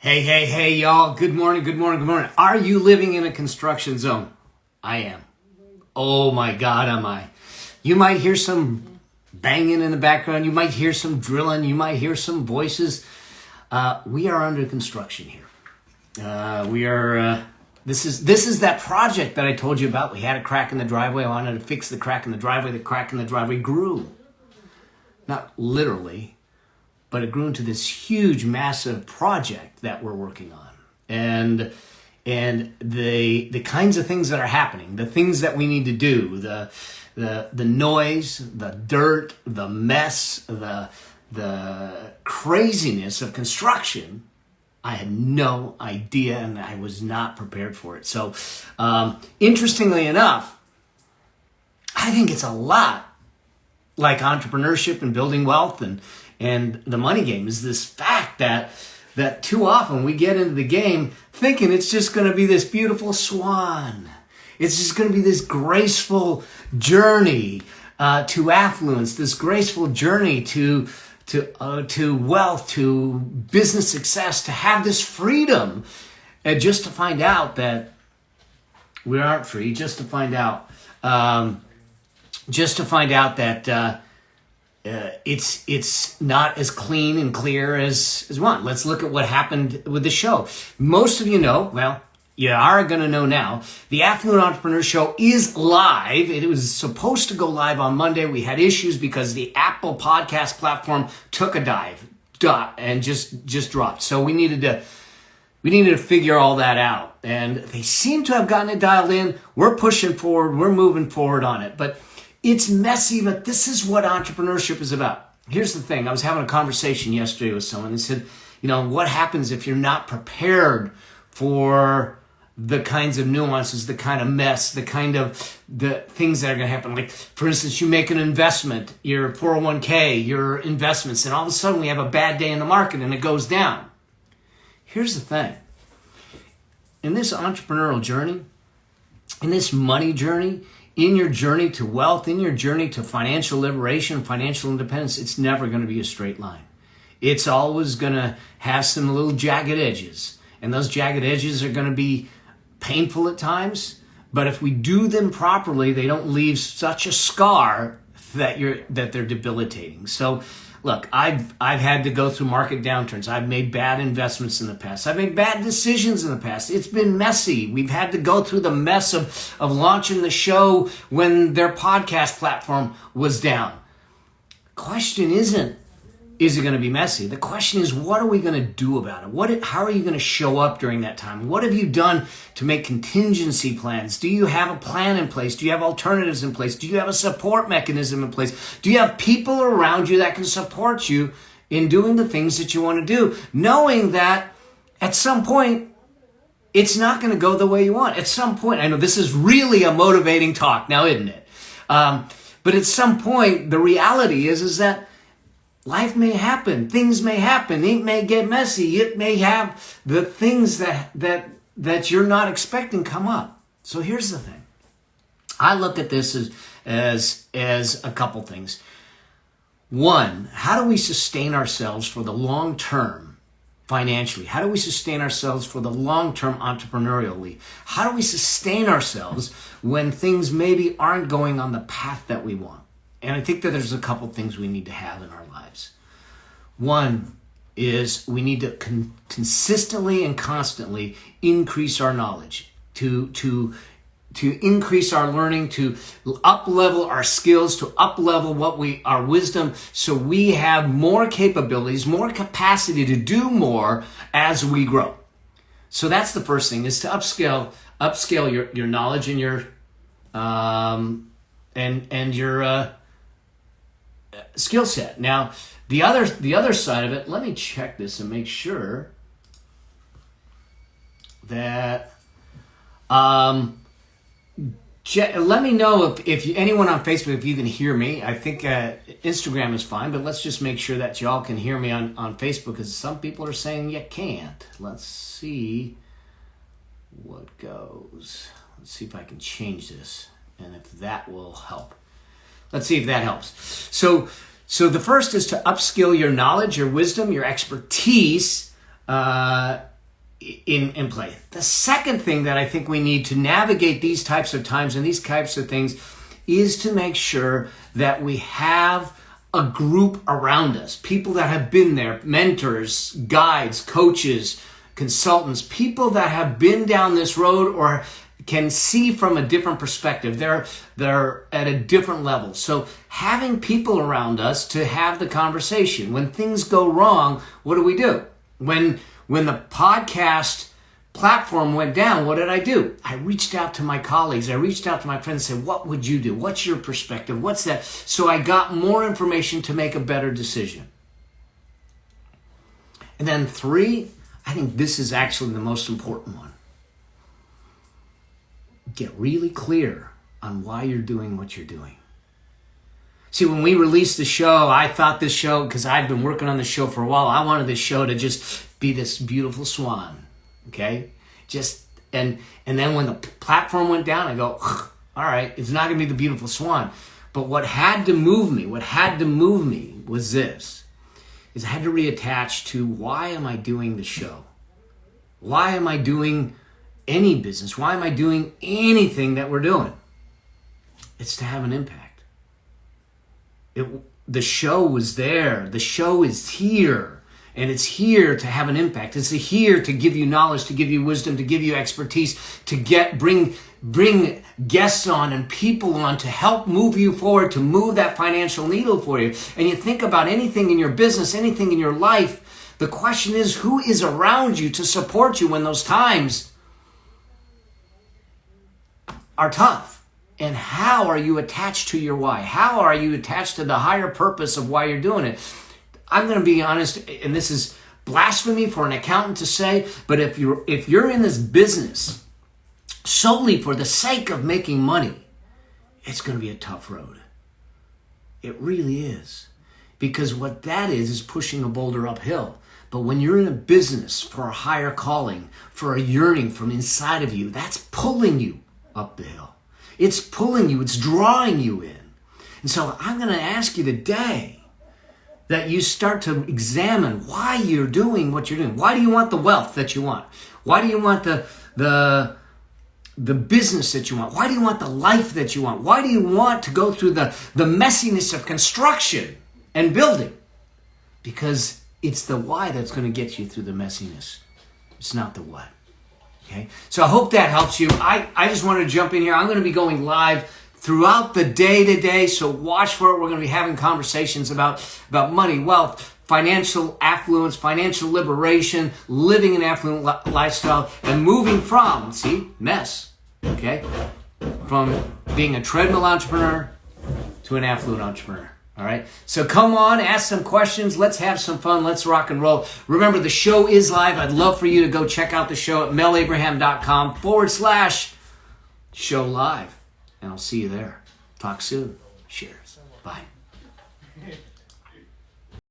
Hey, y'all. Good morning. Are you living in a construction zone? I am. Oh my God, am I. You might hear some banging in the background. You might hear some drilling. You might hear some voices. We are under construction here. This is that project that I told you about. We had a crack in the driveway. I wanted to fix the crack in the driveway. The crack in the driveway grew. Not literally, but it grew into this huge, massive project that we're working on. And the kinds of things that are happening, the things that we need to do, the noise, the dirt, the mess, the craziness of construction, I had no idea and I was not prepared for it. So interestingly enough, I think it's a lot like entrepreneurship and building wealth and the money game is this fact that too often we get into the game thinking it's just going to be this beautiful swan. It's just going to be this graceful journey to affluence, this graceful journey to wealth, to business success, to have this freedom, and just to find out that we aren't free, just to find out that it's not as clean and clear as one. Let's look at what happened with the show. Most of you know, well, you are going to know now, the Affluent Entrepreneur Show is live. It was supposed to go live on Monday. We had issues because the Apple podcast platform took a dive and just dropped. So we needed to figure all that out. And they seem to have gotten it dialed in. We're pushing forward. We're moving forward on it. But it's messy, but this is what entrepreneurship is about. Here's the thing. I was having a conversation yesterday with someone and said, what happens if you're not prepared for the kinds of nuances, the kind of mess, the things that are going to happen. Like, for instance, you make an investment, your 401k, your investments, and all of a sudden we have a bad day in the market and it goes down. Here's the thing. In this entrepreneurial journey, in this money journey, in your journey to wealth, in your journey to financial liberation, financial independence, it's never going to be a straight line. It's always going to have some little jagged edges. And those jagged edges are going to be painful at times, but if we do them properly, they don't leave such a scar that they're debilitating. So look, I've had to go through market downturns. I've made bad investments in the past. I've made bad decisions in the past. It's been messy. We've had to go through the mess of launching the show when their podcast platform was down. Question isn't, is it going to be messy? The question is, what are we going to do about it? How are you going to show up during that time? What have you done to make contingency plans? Do you have a plan in place? Do you have alternatives in place? Do you have a support mechanism in place? Do you have people around you that can support you in doing the things that you want to do? Knowing that at some point, it's not going to go the way you want. At some point, I know this is really a motivating talk now, isn't it? But at some point, the reality is that life may happen, things may happen, it may get messy, it may have the things that you're not expecting come up. So here's the thing. I look at this as a couple things. One, how do we sustain ourselves for the long term financially? How do we sustain ourselves for the long term entrepreneurially? How do we sustain ourselves when things maybe aren't going on the path that we want? And I think that there's a couple things we need to have in our lives. One is we need to consistently and constantly increase our knowledge, to increase our learning, to up-level our skills, to up-level our wisdom, so we have more capabilities, more capacity to do more as we grow. So that's the first thing, is to upscale your knowledge and your and your skill set. Now, the other side of it, let me check this and make sure that let me know if anyone on Facebook, if you can hear me. I think Instagram is fine, but let's just make sure that y'all can hear me on Facebook, because some people are saying you can't. Let's see what goes. Let's see if I can change this and if that will help. Let's see if that helps. So the first is to upskill your knowledge, your wisdom, your expertise in play. The second thing that I think we need to navigate these types of times and these types of things is to make sure that we have a group around us, people that have been there, mentors, guides, coaches, consultants, people that have been down this road or can see from a different perspective. They're at a different level. So having people around us to have the conversation. When things go wrong, what do? When the podcast platform went down, what did I do? I reached out to my colleagues. I reached out to my friends and said, what would you do? What's your perspective? What's that? So I got more information to make a better decision. And then 3, I think this is actually the most important one. Get really clear on why you're doing what you're doing. See, when we released the show, I thought this show, because I've been working on the show for a while, I wanted this show to just be this beautiful swan, okay? And then when the platform went down, I go, all right, it's not going to be the beautiful swan. But what had to move me was this, is I had to reattach to, why am I doing the show? Why am I doing any business? Why am I doing anything that we're doing? It's to have an impact. The show was there. The show is here. And it's here to have an impact. It's here to give you knowledge, to give you wisdom, to give you expertise, to bring guests on and people on to help move you forward, to move that financial needle for you. And you think about anything in your business, anything in your life, the question is, who is around you to support you when those times are tough? And how are you attached to your why? How are you attached to the higher purpose of why you're doing it? I'm going to be honest, and this is blasphemy for an accountant to say, but if you're in this business solely for the sake of making money, it's going to be a tough road. It really is. Because what that is pushing a boulder uphill. But when you're in a business for a higher calling, for a yearning from inside of you, that's pulling you up the hill. It's pulling you, it's drawing you in. And so I'm going to ask you today that you start to examine why you're doing what you're doing. Why do you want the wealth that you want? Why do you want the business that you want? Why do you want the life that you want? Why do you want to go through the messiness of construction and building? Because it's the why that's going to get you through the messiness. It's not the what. Okay, so I hope that helps you. I just wanted to jump in here. I'm going to be going live throughout the day today, so watch for it. We're going to be having conversations about money, wealth, financial affluence, financial liberation, living an affluent lifestyle, and moving from, from being a treadmill entrepreneur to an affluent entrepreneur. All right, so come on, ask some questions. Let's have some fun. Let's rock and roll. Remember, the show is live. I'd love for you to go check out the show at melabraham.com/show live. And I'll see you there. Talk soon. Cheers. Bye.